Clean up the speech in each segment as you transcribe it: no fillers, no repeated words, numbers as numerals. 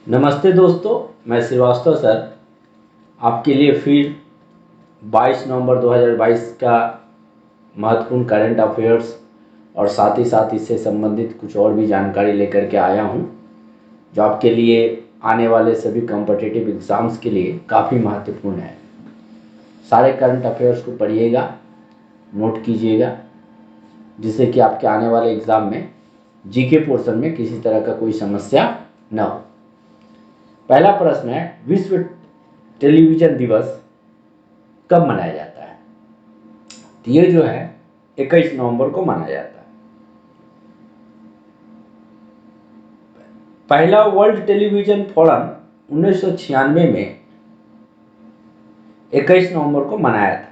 नमस्ते दोस्तों, मैं श्रीवास्तव सर आपके लिए फिर 22 नवंबर 2022 का महत्वपूर्ण करंट अफेयर्स और साथ ही साथ इससे संबंधित कुछ और भी जानकारी लेकर के आया हूं, जो आपके लिए आने वाले सभी कॉम्पिटिटिव एग्ज़ाम्स के लिए काफ़ी महत्वपूर्ण है। सारे करंट अफेयर्स को पढ़िएगा, नोट कीजिएगा, जिससे कि आपके आने वाले एग्ज़ाम में जीके पोर्शन में किसी तरह का कोई समस्या न हो। पहला प्रश्न है, विश्व टेलीविज़न दिवस कब मनाया जाता है? तो ये जो है 21 नवंबर को मनाया जाता है। पहला वर्ल्ड टेलीविज़न फोरम 1996 में 21 नवंबर को मनाया था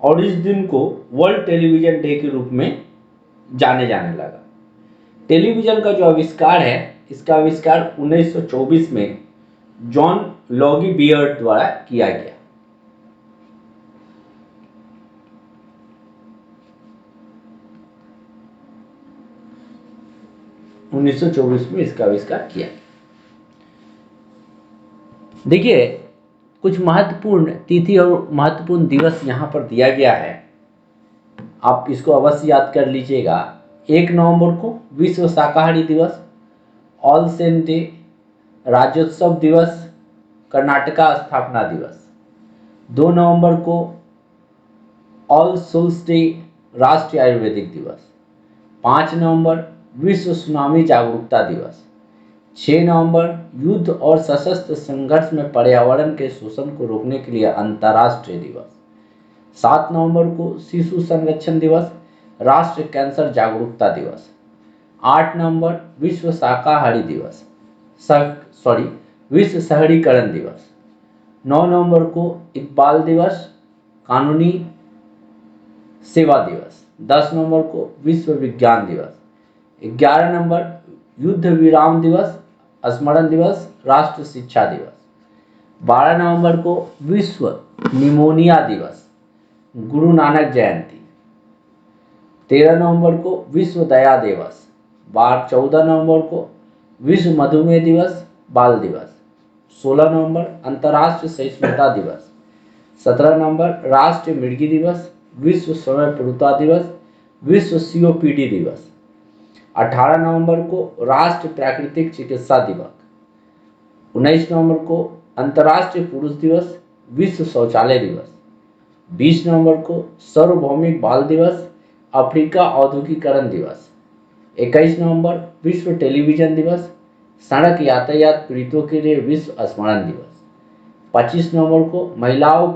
और इस दिन को वर्ल्ड टेलीविज़न डे के रूप में जाने जाने लगा। टेलीविज़न का जो आविष्कार है, इसका आविष्कार 1924 में जॉन लॉगी बियर्ड द्वारा किया गया। में इसका आविष्कार किया। देखिए, कुछ महत्वपूर्ण तिथि और महत्वपूर्ण दिवस यहाँ पर दिया गया है, आप इसको अवश्य याद कर लीजिएगा। 1 नवंबर को विश्व शाकाहारी दिवस, ऑल सेंट डे, राज्योत्सव दिवस, कर्नाटका स्थापना दिवस। 2 नवंबर को ऑल सोल्स डे, राष्ट्रीय आयुर्वेदिक दिवस। 5 नवंबर विश्व सुनामी जागरूकता दिवस। 6 नवंबर युद्ध और सशस्त्र संघर्ष में पर्यावरण के शोषण को रोकने के लिए अंतर्राष्ट्रीय दिवस। 7 नवंबर को शिशु संरक्षण दिवस, राष्ट्रीय कैंसर जागरूकता दिवस। 8 नवंबर विश्व शाकाहारी दिवस, विश्व शहरीकरण दिवस। 9 नवंबर को इकबाल दिवस, कानूनी सेवा दिवस। 10 नवंबर को विश्व विज्ञान दिवस। 11 नवंबर युद्ध विराम दिवस, स्मरण दिवस, राष्ट्रीय शिक्षा दिवस। 12 नवंबर को विश्व निमोनिया दिवस, गुरु नानक जयंती। 13 नवंबर को विश्व दया दिवस। 14 नवंबर को विश्व मधुमेह दिवस, बाल दिवस। 16 नवंबर अंतर्राष्ट्रीय सहिष्णुता दिवस। 17 नवंबर राष्ट्रीय मृगी दिवस, विश्व स्वयंपूर्णता दिवस, विश्व सीओपीडी दिवस। 18 नवंबर को राष्ट्रीय प्राकृतिक चिकित्सा दिवस। 19 नवंबर को अंतर्राष्ट्रीय पुरुष दिवस, विश्व शौचालय दिवस। 20 नवंबर को सार्वभौमिक बाल दिवस, अफ्रीका औद्योगिकीकरण दिवस। 21 नवंबर विश्व टेलीविजन दिवस, सड़क यातायात पीड़ितों के लिए विश्व स्मरण दिवस। 25 नवंबर को महिलाओं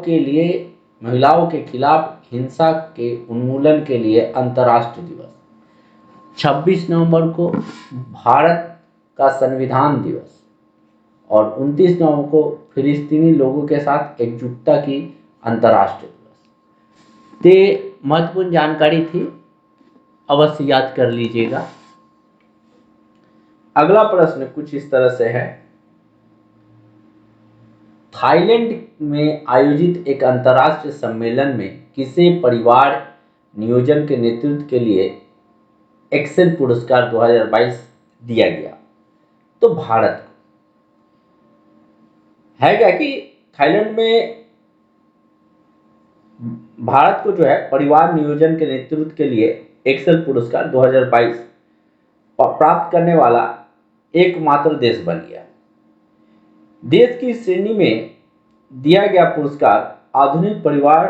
के खिलाफ हिंसा के उन्मूलन के लिए अंतर्राष्ट्रीय दिवस। 26 नवंबर को भारत का संविधान दिवस और 29 नवंबर को फिलिस्तीनी लोगों के साथ एकजुटता की अंतर्राष्ट्रीय दिवस। ये महत्वपूर्ण जानकारी थी, अवश्य याद कर लीजिएगा। अगला प्रश्न कुछ इस तरह से है, थाईलैंड में आयोजित एक अंतर्राष्ट्रीय सम्मेलन में किसे परिवार नियोजन के नेतृत्व के लिए एक्सेल पुरस्कार 2022 दिया गया? तो भारत है क्या कि थाईलैंड में भारत को जो है परिवार नियोजन के नेतृत्व के लिए एक्सेल पुरस्कार 2022 प्राप्त करने वाला एकमात्र देश बन गया। देश की श्रेणी में दिया गया पुरस्कार आधुनिक परिवार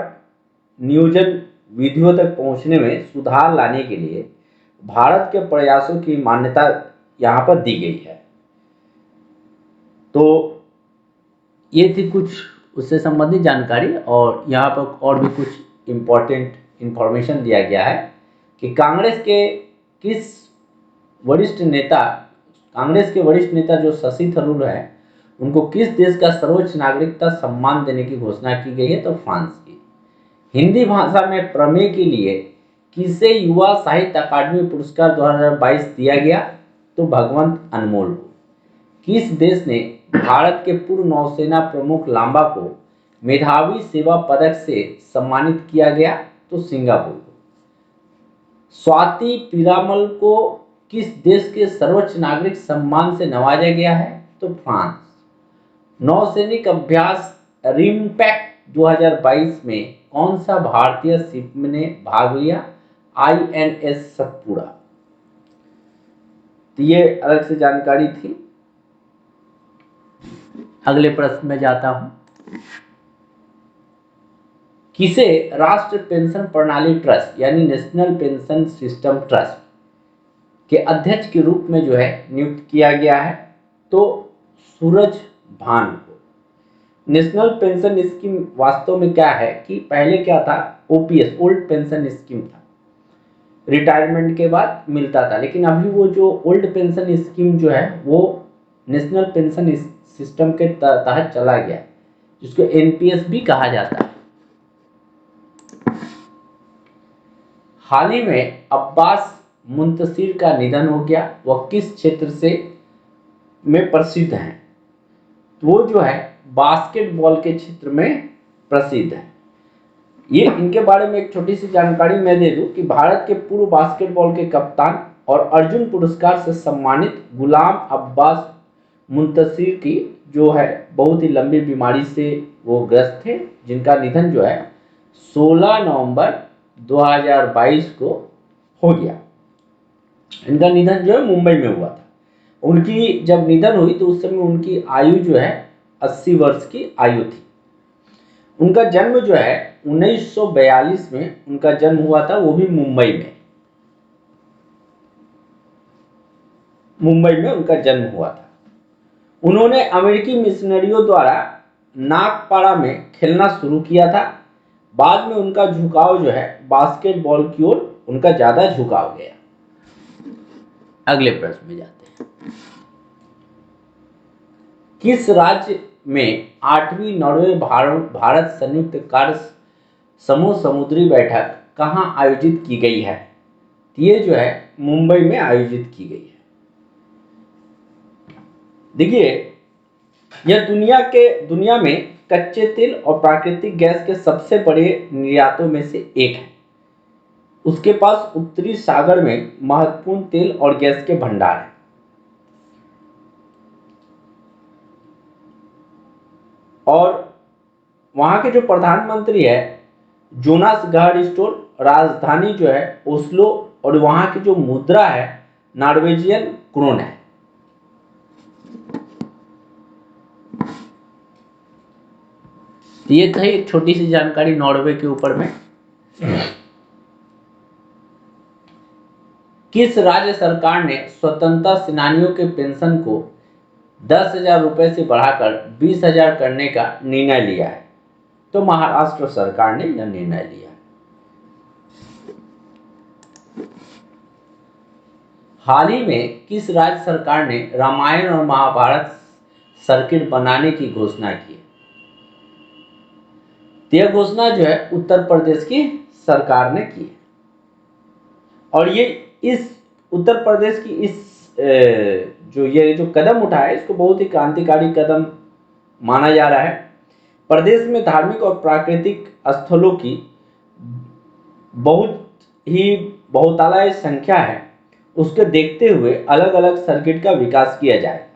नियोजन विधियों तक पहुंचने में सुधार लाने के लिए भारत के प्रयासों की मान्यता यहां पर दी गई है। तो ये थी कुछ उससे संबंधित जानकारी, और यहाँ पर और भी कुछ इम्पोर्टेंट इंफॉर्मेशन दिया गया है कि कांग्रेस के वरिष्ठ नेता जो शशि थरूर है, उनको किस देश का सर्वोच्च नागरिकता सम्मान देने की घोषणा की गई है? तो फ्रांस की। हिंदी भाषा में प्रमेय के लिए किसे युवा साहित्य अकादमी पुरस्कार 2022 दिया गया? तो भगवंत अनमोल को। किस देश ने भारत के पूर्व नौसेना प्रमुख लांबा को मेधावी सेवा पदक से सम्मानित किया गया? तो सिंगापुर को। स्वाति पीरामल को किस देश के सर्वोच्च नागरिक सम्मान से नवाजा गया है? तो फ्रांस। नौसैनिक अभ्यास रिम्पैक्ट 2022 में कौन सा भारतीय शिप ने भाग लिया? INS सतपुड़ा। तो ये अलग से जानकारी थी। अगले प्रश्न में जाता हूं। किसे राष्ट्रीय पेंशन प्रणाली ट्रस्ट यानी नेशनल पेंशन सिस्टम ट्रस्ट के अध्यक्ष के रूप में जो है नियुक्त किया गया है? तो सूरज भान को। नेशनल पेंशन स्कीम वास्तव में क्या है कि पहले क्या था, OPS ओल्ड पेंशन स्कीम था, रिटायरमेंट के बाद मिलता था, लेकिन अभी वो जो ओल्ड पेंशन स्कीम जो है वो नेशनल पेंशन सिस्टम के तहत चला गया, जिसको NPS भी कहा जाता है। हाल ही में अब्बास मुंतशिर का निधन हो गया, वह किस क्षेत्र से में प्रसिद्ध हैं? तो वो जो है बास्केटबॉल के क्षेत्र में प्रसिद्ध है। ये इनके बारे में एक छोटी सी जानकारी मैं दे दूं कि भारत के पूर्व बास्केटबॉल के कप्तान और अर्जुन पुरस्कार से सम्मानित गुलाम अब्बास मुंतशिर की जो है बहुत ही लंबी बीमारी से वो ग्रस्त थे, जिनका निधन जो है 16 नवंबर 2022 को हो गया। इनका निधन जो है मुंबई में हुआ था। उनकी जब निधन हुई तो उस समय उनकी आयु जो है 80 वर्ष की आयु थी। उनका जन्म जो है 1942 में उनका जन्म हुआ था, वो भी मुंबई में उनका जन्म हुआ था। उन्होंने अमेरिकी मिशनरियों द्वारा नागपाड़ा में खेलना शुरू किया था। बाद में उनका झुकाव जो है बास्केटबॉल की ओर उनका ज्यादा झुकाव गया। अगले प्रश्न में जाते हैं। किस राज्य में 8वीं नॉर्वे भारत संयुक्त कार्य समूह समुद्री बैठक कहां आयोजित की गई है? ये जो है मुंबई में आयोजित की गई है। देखिए, यह दुनिया में कच्चे तेल और प्राकृतिक गैस के सबसे बड़े निर्यातों में से एक है। उसके पास उत्तरी सागर में महत्वपूर्ण तेल और गैस के भंडार हैं। और वहां के जो प्रधानमंत्री है जोनास गाहर स्टोर, राजधानी जो है ओस्लो, और वहां की जो मुद्रा है नॉर्वेजियन क्रोन है। ये थी एक छोटी सी जानकारी नॉर्वे के ऊपर में। किस राज्य सरकार ने स्वतंत्रता सेनानियों के पेंशन को 10,000 रुपए से बढ़ाकर 20,000 करने का निर्णय लिया है? तो महाराष्ट्र सरकार ने यह निर्णय लिया। हाल ही में किस राज्य सरकार ने रामायण और महाभारत सर्किट बनाने की घोषणा की? यह घोषणा जो है उत्तर प्रदेश की सरकार ने की। और ये इस उत्तर प्रदेश की ये जो कदम उठाया है इसको बहुत ही क्रांतिकारी कदम माना जा रहा है। प्रदेश में धार्मिक और प्राकृतिक स्थलों की बहुत ही बहुतायत संख्या है, उसको देखते हुए अलग अलग सर्किट का विकास किया जाएगा।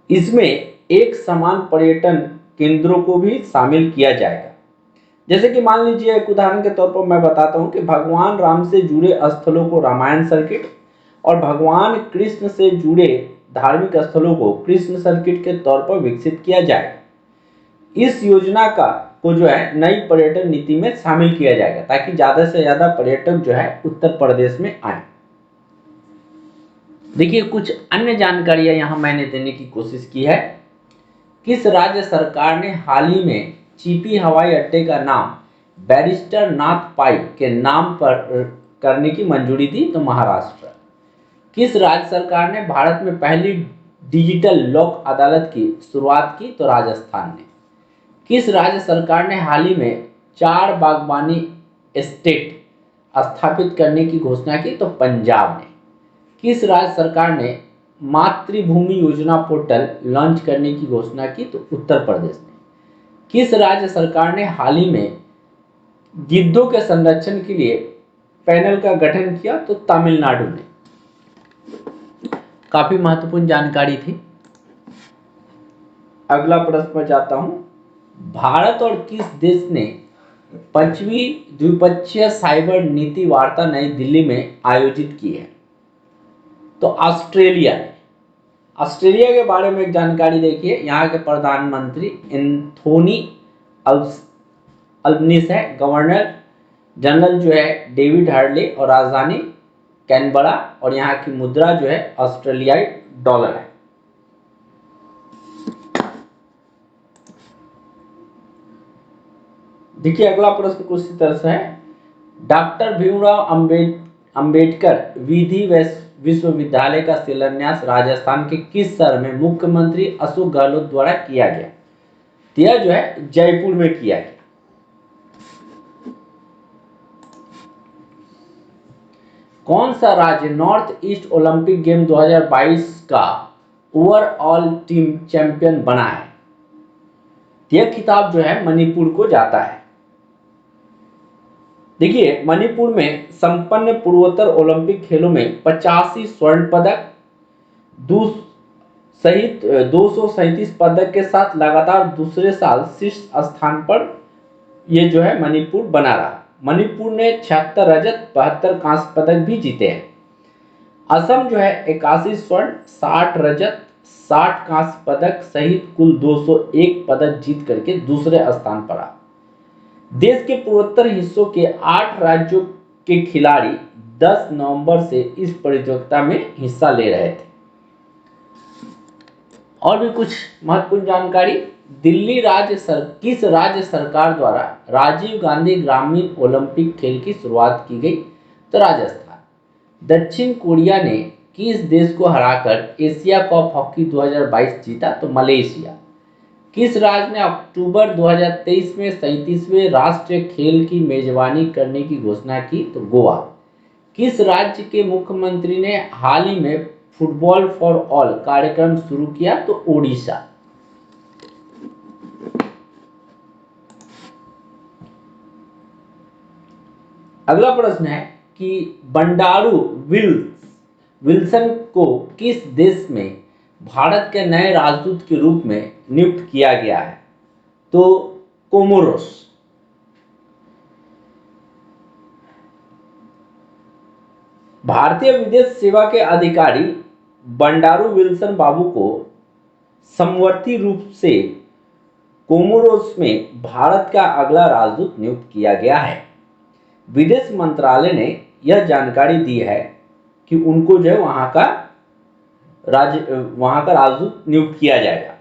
इसमें एक समान पर्यटन केंद्रों को भी शामिल किया जाएगा। जैसे कि मान लीजिए एक उदाहरण के तौर पर मैं बताता हूं कि भगवान राम से जुड़े स्थलों को रामायण सर्किट और भगवान कृष्ण से जुड़े धार्मिक स्थलों को कृष्ण सर्किट के तौर पर विकसित किया जाएगा। इस योजना को जो है नई पर्यटन नीति में शामिल किया जाएगा ताकि ज्यादा से ज्यादा पर्यटक जो है उत्तर प्रदेश में आए। देखिए, कुछ अन्य जानकारियां यहां मैंने देने की कोशिश की है। किस राज्य सरकार ने हाल ही में चीपी हवाई अड्डे का नाम बैरिस्टर नाथ पाई के नाम पर करने की मंजूरी दी? तो महाराष्ट्र। किस राज्य सरकार ने भारत में पहली डिजिटल लोक अदालत की शुरुआत की? तो राजस्थान ने। किस राज्य सरकार ने हाल ही में 4 बागवानी एस्टेट स्थापित करने की घोषणा की? तो पंजाब ने। किस राज्य सरकार ने मातृभूमि योजना पोर्टल लॉन्च करने की घोषणा की? तो उत्तर प्रदेश ने। किस राज्य सरकार ने हाल ही में गिद्धों के संरक्षण के लिए पैनल का गठन किया? तो तमिलनाडु ने। काफी महत्वपूर्ण जानकारी थी। अगला प्रश्न पर जाता हूं। भारत और किस देश ने 5वीं द्विपक्षीय साइबर नीति वार्ता नई दिल्ली में आयोजित की है? तो ऑस्ट्रेलिया ने। ऑस्ट्रेलिया के बारे में एक जानकारी देखिए। यहाँ के प्रधानमंत्री एंथोनी अल्बनीज है। गवर्नर जनरल जो है डेविड हर्ले और राजधानी कैनबरा, और यहाँ की मुद्रा जो है ऑस्ट्रेलियाई डॉलर है। देखिए अगला प्रश्न कुछ इस तरह से है। डॉक्टर भीमराव अंबेडकर विधि विश्वविद्यालय का शिलान्यास राजस्थान के किस शहर में मुख्यमंत्री अशोक गहलोत द्वारा किया गया? यह जो है जयपुर में किया गया। कौन सा राज्य नॉर्थ ईस्ट ओलंपिक गेम 2022 का ओवरऑल टीम चैंपियन बना है? यह खिताब जो है मणिपुर को जाता है। देखिए मणिपुर में संपन्न पूर्वोत्तर ओलंपिक खेलों में 85 स्वर्ण पदक सहित 237 पदक के साथ लगातार दूसरे साल शीर्ष स्थान पर यह जो है मणिपुर बना रहा। मणिपुर ने 76 रजत 72 कांस्य पदक भी जीते हैं। असम जो है 81 स्वर्ण 60 रजत 60 कांस्य पदक सहित कुल 201 पदक जीत करके दूसरे स्थान पर आ। देश के पूर्वोत्तर हिस्सों के 8 राज्यों के खिलाड़ी 10 नवंबर से इस प्रतियोगिता में हिस्सा ले रहे थे। और भी कुछ महत्वपूर्ण जानकारी। दिल्ली किस राज्य सरकार द्वारा राजीव गांधी ग्रामीण ओलंपिक खेल की शुरुआत की गई? तो राजस्थान। दक्षिण कोरिया ने किस देश को हराकर एशिया कप हॉकी 2022 जीता? तो मलेशिया। किस राज्य ने अक्टूबर 2023 में 37वें राष्ट्रीय खेल की मेजबानी करने की घोषणा की? तो गोवा। किस राज्य के मुख्यमंत्री ने हाल ही में फुटबॉल फॉर ऑल कार्यक्रम शुरू किया? तो ओडिशा। अगला प्रश्न है कि बंडारू विल्सन को किस देश में भारत के नए राजदूत के रूप में नियुक्त किया गया है? तो कोमोरोस। भारतीय विदेश सेवा के अधिकारी बंडारू विल्सन बाबू को समवर्ती रूप से कोमोरोस में भारत का अगला राजदूत नियुक्त किया गया है। विदेश मंत्रालय ने यह जानकारी दी है कि उनको जो है वहां का राजदूत नियुक्त किया जाएगा।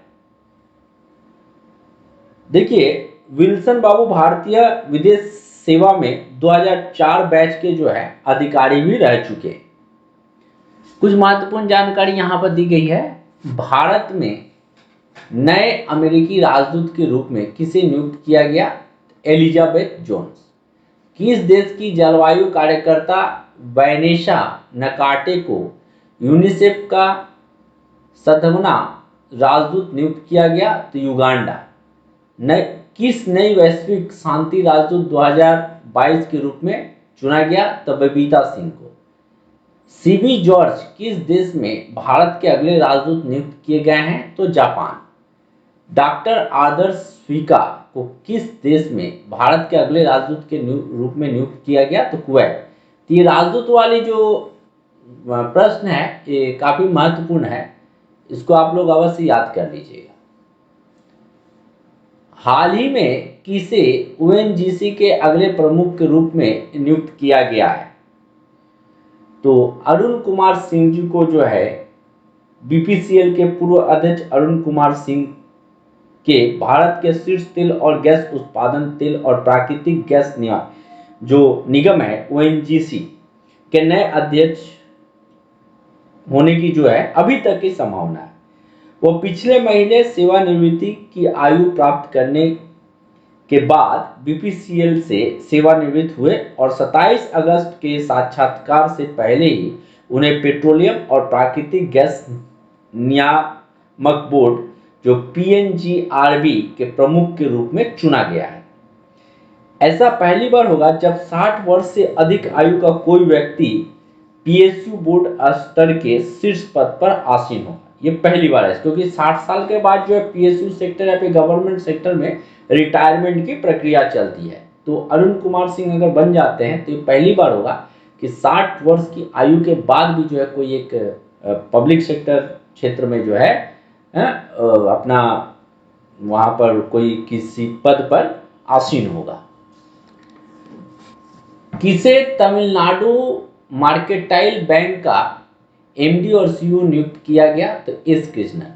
देखिए विल्सन बाबू भारतीय विदेश सेवा में 2004 बैच के जो है अधिकारी भी रह चुके। कुछ महत्वपूर्ण जानकारी यहां पर दी गई है। भारत में नए अमेरिकी राजदूत के रूप में किसे नियुक्त किया गया? Elizabeth Jones. किस देश की जलवायु कार्यकर्ता वैनेसा नकाटे को यूनिसेफ का 7वां राजदूत नियुक्त किया गया? तो युगांडा। किस नई वैश्विक शांति राजदूत 2022 के रूप में चुना गया? तो बबीता सिंह को। सीबी जॉर्ज किस देश में भारत के अगले राजदूत नियुक्त किए गए हैं? तो जापान। डॉक्टर आदर्श स्वीका को किस देश में भारत के अगले राजदूत के रूप में नियुक्त किया गया? तो कुवैत। ये राजदूत वाली जो प्रश्न है ये काफी महत्वपूर्ण है, इसको आप लोग अवश्य याद कर लीजिएगा। हाल ही में किसे ओएनजीसी के अगले प्रमुख के रूप में नियुक्त किया गया है? तो अरुण कुमार सिंह जी को जो है बीपीसीएल के पूर्व अध्यक्ष अरुण कुमार सिंह के भारत के शीर्ष तेल और गैस उत्पादन तेल और प्राकृतिक गैस जो निगम है ओएनजीसी के नए अध्यक्ष होने की जो है अभी तक की संभावना है। वो पिछले महीने सेवानिवृत्ति की आयु प्राप्त करने के बाद बीपीसीएल से सेवानिवृत्त हुए और 27 अगस्त के साक्षात्कार से पहले ही उन्हें पेट्रोलियम और प्राकृतिक गैस नियामक बोर्ड जो पीएनजीआरबी के प्रमुख के रूप में चुना गया है। ऐसा पहली बार होगा जब 60 वर्ष से अधिक आयु का कोई व्यक्ति पीएसयू बोर्ड स्तर के शीर्ष पद पर आसीन होगा। ये पहली बार है, क्योंकि 60 साल के बाद जो है पीएसयू सेक्टर या फिर गवर्नमेंट सेक्टर में रिटायरमेंट की प्रक्रिया चलती है। तो अरुण कुमार सिंह अगर बन जाते हैं तो ये पहली बार होगा कि 60 वर्ष की आयु के बाद भी जो है कोई एक पब्लिक सेक्टर क्षेत्र में जो है अपना वहां पर कोई किसी पद पर आसीन होगा। किसे तमिलनाडु मार्केटाइल बैंक का एमडी और सीईओ नियुक्त किया गया? तो S Krishnan.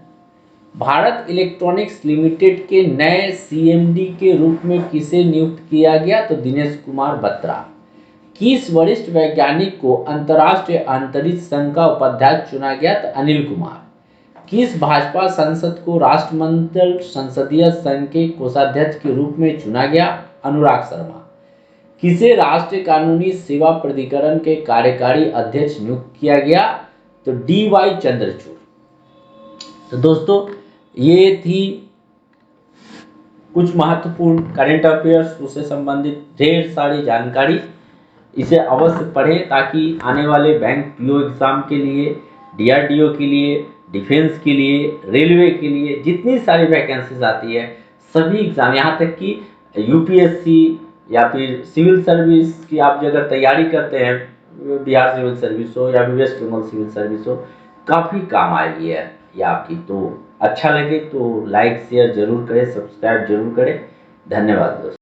Bharat electronics limited के नए सीएमडी के रूप में किसे नियुक्त किया गया? तो दिनेश कुमार बत्रा। किस वरिष्ठ वैज्ञानिक को अंतर्राष्ट्रीय अंतरिक्ष संघ का उपाध्यक्ष चुना गया? तो अनिल कुमार। किस भाजपा सांसद को राष्ट्रमंडल संसदीय संघ के कोषाध्यक्ष के रूप में चुना गया? अनुराग शर्मा। किसे राष्ट्रीय कानूनी सेवा प्राधिकरण के कार्यकारी अध्यक्ष नियुक्त किया गया? तो डी वाई चंद्रचूड़। तो दोस्तों ये थी कुछ महत्वपूर्ण करंट अफेयर्स उससे संबंधित ढेर सारी जानकारी। इसे अवश्य पढ़ें ताकि आने वाले बैंक पीओ एग्जाम के लिए, डीआरडीओ के लिए, डिफेंस के लिए, रेलवे के लिए जितनी सारी वैकेंसीज आती है सभी एग्जाम, यहाँ तक कि यूपीएससी या फिर सिविल सर्विस की आप अगर तैयारी करते हैं, बिहार सिविल सर्विस हो या फिर वेस्ट बंगाल सिविल सर्विस हो, काफ़ी काम आएगी है ये आपकी। तो अच्छा लगे तो लाइक शेयर जरूर करें, सब्सक्राइब जरूर करें। धन्यवाद दोस्तों।